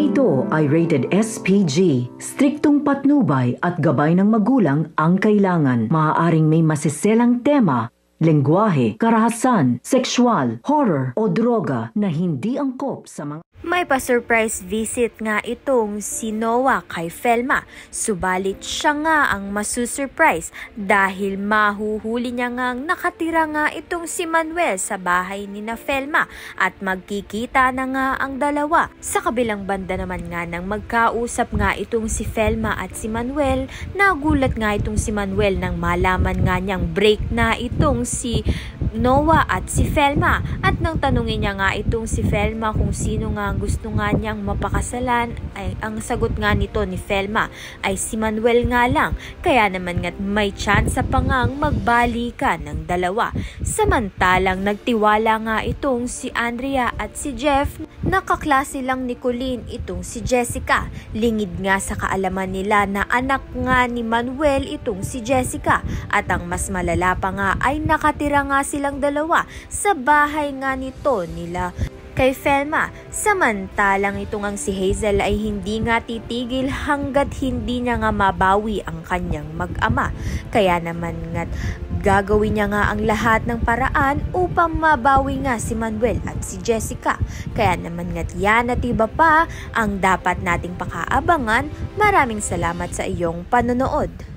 ito ay rated SPG. Striktong patnubay at gabay ng magulang ang kailangan. Maaaring may masiselang tema, lengguwahe, karahasan, sexual, horror o droga na hindi angkop sa mga... May pa-surprise visit nga itong si Noah kay Felma. Subalit siya nga ang masusurprise dahil mahuhuli niya nga nakatira nga itong si Manuel sa bahay ni na Felma at magkikita na nga ang dalawa. Sa kabilang banda naman nga nang magkausap nga itong si Felma at si Manuel, nagulat nga itong si Manuel nang malaman nga niyang break na itong si Noah at si Felma. At nang tanungin niya nga itong si Felma kung sino nga gusto nga niyang mapakasalan, ay ang sagot nga nito ni Felma ay si Manuel nga lang. Kaya naman nga may chance pa ngang magbalikan ng dalawa. Samantalang nagtiwala nga itong si Andrea at si Jeff, nakaklase lang ni Colleen itong si Jessica. Lingid nga sa kaalaman nila na anak nga ni Manuel itong si Jessica. At ang mas malala pa nga ay nakatira nga silang dalawa sa bahay nga nito nila kay Felma. Samantalang ito ngang si Hazel ay hindi nga titigil hanggat hindi niya nga mabawi ang kanyang mag-ama. Kaya naman nga gagawin niya nga ang lahat ng paraan upang mabawi nga si Manuel at si Jessica. Kaya naman nga't yan at iba pa ang dapat nating pakaabangan. Maraming salamat sa iyong panonood.